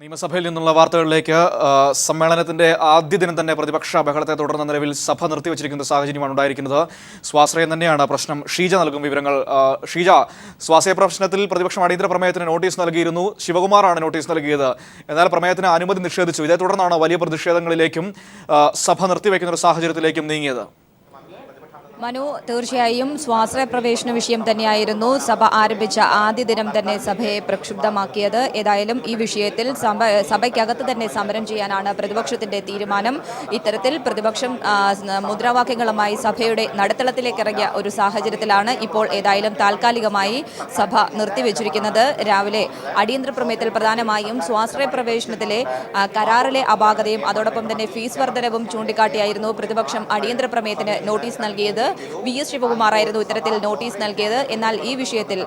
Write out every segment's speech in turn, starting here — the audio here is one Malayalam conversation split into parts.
നിയമസഭയിൽ നിന്നുള്ള വാർത്തകളിലേക്ക് സമ്മേളനത്തിന്റെ ആദ്യ ദിനം തന്നെ പ്രതിപക്ഷ ബഹളത്തെ തുടർന്ന് നിലവിൽ സഭ നിർത്തിവച്ചിരിക്കുന്ന സാഹചര്യമാണ് ഉണ്ടായിരിക്കുന്നത്. സ്വാശ്രയം തന്നെയാണ് പ്രശ്നം. ഷീജ നൽകും വിവരങ്ങൾ. ഷീജ, സ്വാശ്രയ പ്രശ്നത്തിൽ പ്രതിപക്ഷം അടിയന്തര പ്രമേയത്തിന് നോട്ടീസ് നൽകിയിരുന്നു. ശിവകുമാറാണ് നോട്ടീസ് നൽകിയത്. എന്നാൽ പ്രമേയത്തിന് അനുമതി നിഷേധിച്ചു. ഇതേ തുടർന്നാണ് വലിയ പ്രതിഷേധങ്ങളിലേക്കും സഭ നിർത്തിവെക്കുന്ന ഒരു സാഹചര്യത്തിലേക്കും നീങ്ങിയത്. മനു, തീർച്ചയായും സ്വാശ്രയ പ്രവേശന വിഷയം തന്നെയായിരുന്നു സഭ ആരംഭിച്ച ആദ്യ ദിനം തന്നെ സഭയെ പ്രക്ഷുബ്ധമാക്കിയത്. ഏതായാലും ഈ വിഷയത്തിൽ സഭയ്ക്കകത്ത് തന്നെ സമരം ചെയ്യാനാണ് പ്രതിപക്ഷത്തിന്റെ തീരുമാനം. ഇത്തരത്തിൽ പ്രതിപക്ഷം മുദ്രാവാക്യങ്ങളുമായി സഭയുടെ നടുത്തളത്തിലേക്ക് ഇറങ്ങിയ ഒരു സാഹചര്യത്തിലാണ് ഇപ്പോൾ ഏതായാലും താൽക്കാലികമായി സഭ നിർത്തിവെച്ചിരിക്കുന്നത്. രാവിലെ അടിയന്തര പ്രമേയത്തിൽ പ്രധാനമായും സ്വാശ്രയ പ്രവേശനത്തിലെ കരാറിലെ അപാകതയും അതോടൊപ്പം തന്നെ ഫീസ് വർധനവും ചൂണ്ടിക്കാട്ടിയായിരുന്നു പ്രതിപക്ഷം അടിയന്തര പ്രമേയത്തിന് നോട്ടീസ് നൽകിയത്. VS ശിവകുമാറായിരുന്നു ഇത്തരത്തിൽ നോട്ടീസ് നൽകിയത്. എന്നാൽ ഈ വിഷയത്തിൽ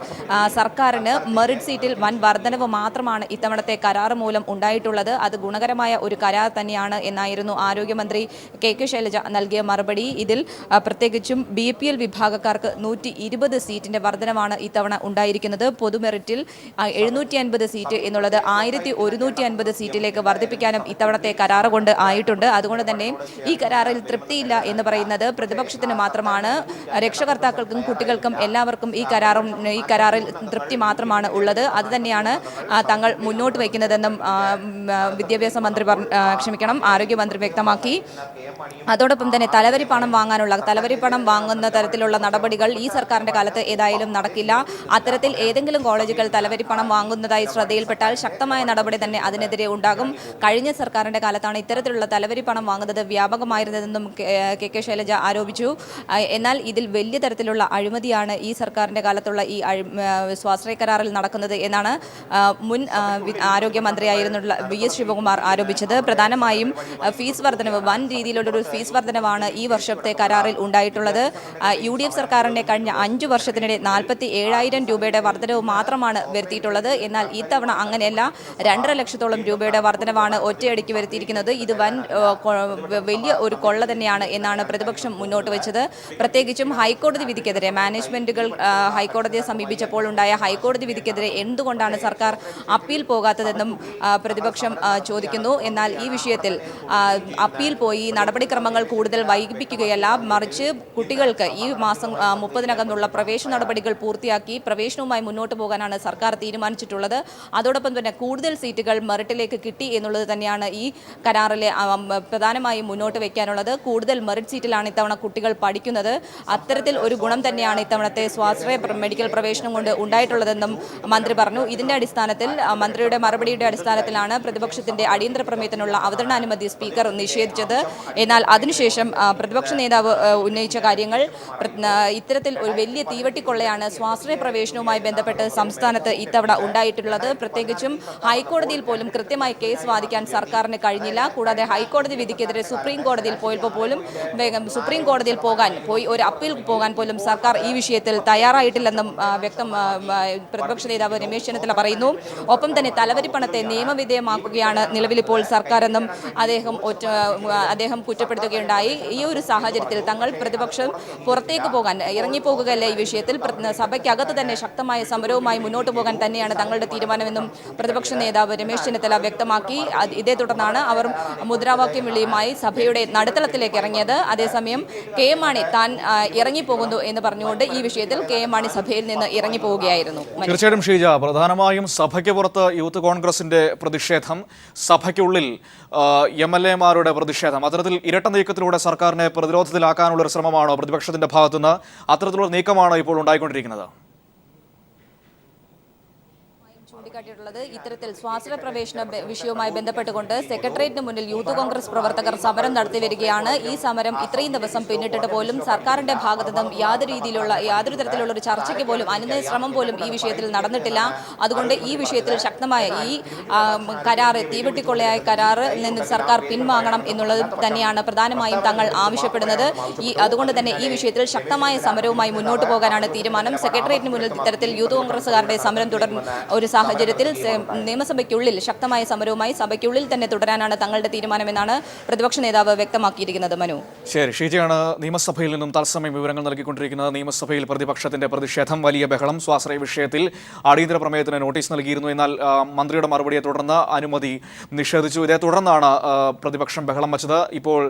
സർക്കാരിന് മെറിറ്റ് സീറ്റിൽ വൻ വർധനവ് മാത്രമാണ് ഇത്തവണത്തെ കരാർ മൂലം ഉണ്ടായിട്ടുള്ളത്. അത് ഗുണകരമായ ഒരു കരാർ തന്നെയാണ് എന്നായിരുന്നു ആരോഗ്യമന്ത്രി KK ശൈലജ നൽകിയ മറുപടി. ഇതിൽ പ്രത്യേകിച്ചും BPL വിഭാഗക്കാർക്ക് 120 സീറ്റിന്റെ വർധനവാണ് ഇത്തവണ ഉണ്ടായിരിക്കുന്നത്. പൊതുമെറിറ്റിൽ 750 സീറ്റ് എന്നുള്ളത് 1150 സീറ്റിലേക്ക് വർദ്ധിപ്പിക്കാനും ഇത്തവണത്തെ കരാർ കൊണ്ട് ആയിട്ടുണ്ട്. അതുകൊണ്ട് തന്നെ ഈ കരാറിൽ തൃപ്തിയില്ല എന്ന് പറയുന്നത് പ്രതിപക്ഷത്തിന് മാത്രമാണ്. രക്ഷകർത്താക്കൾക്കും കുട്ടികൾക്കും എല്ലാവർക്കും ഈ കരാറിൽ തൃപ്തി മാത്രമാണ് ഉള്ളത്. അത് തന്നെയാണ് തങ്ങൾ മുന്നോട്ട് വയ്ക്കുന്നതെന്നും ആരോഗ്യമന്ത്രി വ്യക്തമാക്കി. അതോടൊപ്പം തന്നെ തലവരി പണം വാങ്ങുന്ന തരത്തിലുള്ള നടപടികൾ ഈ സർക്കാരിന്റെ കാലത്ത് ഏതായാലും നടക്കില്ല. അത്തരത്തിൽ ഏതെങ്കിലും കോളേജുകൾ തലവരി പണം വാങ്ങുന്നതായി ശ്രദ്ധയിൽപ്പെട്ടാൽ ശക്തമായ നടപടി തന്നെ അതിനെതിരെ ഉണ്ടാകും. കഴിഞ്ഞ സർക്കാരിന്റെ കാലത്താണ് ഇത്തരത്തിലുള്ള തലവരി പണം വാങ്ങുന്നത് വ്യാപകമായിരുന്നതെന്നും KK ശൈലജ ആരോപിച്ചു. എന്നാൽ ഇതിൽ വലിയ തരത്തിലുള്ള അഴിമതിയാണ് ഈ സർക്കാരിന്റെ കാലത്തുള്ള ഈ സ്വാശ്രയ കരാറിൽ നടക്കുന്നത് എന്നാണ് മുൻ ആരോഗ്യമന്ത്രിയായിരുന്നുള്ള VS ശിവകുമാർ ആരോപിച്ചത്. പ്രധാനമായും ഫീസ് വർധനവ്, വൻ രീതിയിലുള്ളൊരു ഫീസ് വർധനവാണ് ഈ വർഷത്തെ കരാറിൽ ഉണ്ടായിട്ടുള്ളത്. UDF സർക്കാരിന്റെ കഴിഞ്ഞ 5 വർഷത്തിനിടെ 47,000 രൂപയുടെ വർധനവ് മാത്രമാണ് വരുത്തിയിട്ടുള്ളത്. എന്നാൽ ഇത്തവണ അങ്ങനെയല്ല, 2.5 ലക്ഷത്തോളം രൂപയുടെ വർധനവാണ് ഒറ്റയടിക്ക് വരുത്തിയിരിക്കുന്നത്. ഇത് വലിയ ഒരു കൊള്ള തന്നെയാണ് എന്നാണ് പ്രതിപക്ഷം മുന്നോട്ട് വെച്ചത്. പ്രത്യേകിച്ചും ഹൈക്കോടതി വിധിക്കെതിരെ മാനേജ്മെന്റുകൾ ഹൈക്കോടതിയെ സമീപിച്ചപ്പോൾ ഉണ്ടായ ഹൈക്കോടതി വിധിക്കെതിരെ എന്തുകൊണ്ടാണ് സർക്കാർ അപ്പീൽ പോകാത്തതെന്നും പ്രതിപക്ഷം ചോദിക്കുന്നു. എന്നാൽ ഈ വിഷയത്തിൽ അപ്പീൽ പോയി നടപടിക്രമങ്ങൾ കൂടുതൽ വൈകിപ്പിക്കുകയല്ല, മറിച്ച് കുട്ടികൾക്ക് ഈ മാസം 30-നകമുള്ള പ്രവേശന നടപടികൾ പൂർത്തിയാക്കി പ്രവേശനവുമായി മുന്നോട്ട് പോകാനാണ് സർക്കാർ തീരുമാനിച്ചിട്ടുള്ളത്. അതോടൊപ്പം തന്നെ കൂടുതൽ സീറ്റുകൾ മെറിറ്റിലേക്ക് കിട്ടി എന്നുള്ളത് തന്നെയാണ് ഈ കരാറിലെ പ്രധാനമായും മുന്നോട്ട് വയ്ക്കാനുള്ളത്. കൂടുതൽ മെറിറ്റ് സീറ്റിലാണ് ഇത്തവണ കുട്ടികൾ പഠിക്കുന്നത്. അത്തരത്തിൽ ഒരു ഗുണം തന്നെയാണ് ഇത്തവണത്തെ സ്വാശ്രയ മെഡിക്കൽ പ്രവേശനം കൊണ്ട് ഉണ്ടായിട്ടുള്ളതെന്നും മന്ത്രി പറഞ്ഞു. ഇതിന്റെ അടിസ്ഥാനത്തിൽ മന്ത്രിയുടെ മറുപടിയുടെ അടിസ്ഥാനത്തിലാണ് പ്രതിപക്ഷത്തിന്റെ അടിയന്തര പ്രമേയത്തിനുള്ള അവതരണാനുമതി സ്പീക്കർ നിഷേധിച്ചത്. എന്നാൽ അതിനുശേഷം പ്രതിപക്ഷ നേതാവ് ഉന്നയിച്ച കാര്യങ്ങൾ, ഇത്തരത്തിൽ ഒരു വലിയ തീവട്ടിക്കൊള്ളയാണ് സ്വാശ്രയ പ്രവേശനവുമായി ബന്ധപ്പെട്ട് സംസ്ഥാനത്ത് ഇത്തവണ ഉണ്ടായിട്ടുള്ളത്. പ്രത്യേകിച്ചും ഹൈക്കോടതിയിൽ പോലും കൃത്യമായി കേസ് വാദിക്കാൻ സർക്കാരിന് കഴിഞ്ഞില്ല. കൂടാതെ ഹൈക്കോടതി വിധിക്കെതിരെ സുപ്രീം കോടതിയിൽ പോയപ്പോൾ പോലും സുപ്രീം കോടതിയിൽ പോയി ഒരു അപ്പീൽ പോകാൻ പോലും സർക്കാർ ഈ വിഷയത്തിൽ തയ്യാറായിട്ടില്ലെന്നും പ്രതിപക്ഷ നേതാവ് രമേശ് ചെന്നിത്തല പറയുന്നു. ഒപ്പം തന്നെ തലവരി പണത്തെ നിയമവിധേയമാക്കുകയാണ് നിലവിലിപ്പോൾ സർക്കാരെന്നും അദ്ദേഹം കുറ്റപ്പെടുത്തുകയുണ്ടായി. ഈ ഒരു സാഹചര്യത്തിൽ തങ്ങൾ പ്രതിപക്ഷം പുറത്തേക്ക് പോകാൻ ഇറങ്ങിപ്പോകുകയല്ല, ഈ വിഷയത്തിൽ സഭയ്ക്കകത്ത് തന്നെ ശക്തമായ സമരവുമായി മുന്നോട്ട് പോകാൻ തന്നെയാണ് തങ്ങളുടെ തീരുമാനമെന്നും പ്രതിപക്ഷ നേതാവ് രമേശ് ചെന്നിത്തല വ്യക്തമാക്കി. ഇതേ തുടർന്നാണ് അവർ മുദ്രാവാക്യം വിളിയുമായി സഭയുടെ നടുത്തളത്തിലേക്ക് ഇറങ്ങിയത്. അതേസമയം KM മാണി താൻ ഇറങ്ങിപ്പോകുന്നു എന്ന് പറഞ്ഞുകൊണ്ട് ഈ വിഷയത്തിൽ KM മാണി സഭയിൽ നിന്ന് ഇറങ്ങിപ്പോവുകയായിരുന്നു. തീർച്ചയായിട്ടും ഷീജ, പ്രധാനമായും സഭയ്ക്ക് പുറത്ത് യൂത്ത് കോൺഗ്രസിന്റെ പ്രതിഷേധം, സഭയ്ക്കുള്ളിൽ MLA-മാരുടെ പ്രതിഷേധം, അത്തരത്തിൽ ഇരട്ട നീക്കത്തിലൂടെ സർക്കാരിനെ പ്രതിരോധത്തിലാക്കാനുള്ള ഒരു ശ്രമമാണോ പ്രതിപക്ഷത്തിന്റെ ഭാഗത്തുനിന്ന്? അത്തരത്തിലുള്ള നീക്കമാണോ ഇപ്പോൾ ഉണ്ടായിക്കൊണ്ടിരിക്കുന്നത്? ചൂണ്ടിക്കാട്ടിയിട്ടുള്ളത് ഇത്തരത്തിൽ സ്വാശ്രയ പ്രവേശന വിഷയവുമായി ബന്ധപ്പെട്ടുകൊണ്ട് സെക്രട്ടേറിയറ്റിന് മുന്നിൽ യൂത്ത് കോൺഗ്രസ് പ്രവർത്തകർ സമരം നടത്തി വരികയാണ്. ഈ സമരം ഇത്രയും ദിവസം പിന്നിട്ടിട്ട് പോലും സർക്കാരിന്റെ ഭാഗത്തു നിന്നും യാതൊരു തരത്തിലുള്ള ഒരു ചർച്ചയ്ക്ക് പോലും അനുനയ ശ്രമം പോലും ഈ വിഷയത്തിൽ നടന്നിട്ടില്ല. അതുകൊണ്ട് ഈ വിഷയത്തിൽ ശക്തമായ ഈ കരാറ്, തീവെട്ടിക്കൊള്ളയായ കരാറിൽ നിന്ന് സർക്കാർ പിൻവാങ്ങണം എന്നുള്ളത് തന്നെയാണ് പ്രധാനമായും തങ്ങൾ ആവശ്യപ്പെടുന്നത്. അതുകൊണ്ട് തന്നെ ഈ വിഷയത്തിൽ ശക്തമായ സമരവുമായി മുന്നോട്ട് പോകാനാണ് തീരുമാനം. സെക്രട്ടേറിയറ്റിന് മുന്നിൽ ഇത്തരത്തിൽ യൂത്ത് കോൺഗ്രസുകാരുടെ സമരം തുടർന്ന് ഒരു സാഹചര്യം സാഹചര്യത്തിൽ നിയമസഭയ്ക്കുള്ളിൽ ശക്തമായ സമരവുമായി സഭയ്ക്കുള്ളിൽ തന്നെ തുടരാനാണ് തങ്ങളുടെ തീരുമാനമെന്നാണ് പ്രതിപക്ഷ നേതാവ് വ്യക്തമാക്കിയിരിക്കുന്നത്. മനു. ശരി, ഷീജയാണ് നിയമസഭയിൽ നിന്നും തത്സമയം വിവരങ്ങൾ നൽകിക്കൊണ്ടിരിക്കുന്നത്. നിയമസഭയിൽ പ്രതിപക്ഷത്തിന്റെ പ്രതിഷേധം, വലിയ ബഹളം. സ്വാശ്രയ വിഷയത്തിൽ അടിയന്തര പ്രമേയത്തിന് നോട്ടീസ് നൽകിയിരുന്നു. എന്നാൽ മന്ത്രിയുടെ മറുപടിയെ തുടർന്ന് അനുമതി നിഷേധിച്ചു. ഇതേ തുടർന്നാണ് പ്രതിപക്ഷം ബഹളം വച്ചത്. ഇപ്പോൾ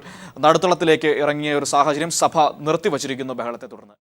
നടുത്തളത്തിലേക്ക് ഇറങ്ങിയ ഒരു സാഹചര്യം. സഭ നിർത്തിവച്ചിരിക്കുന്നു ബഹളത്തെ തുടർന്ന്.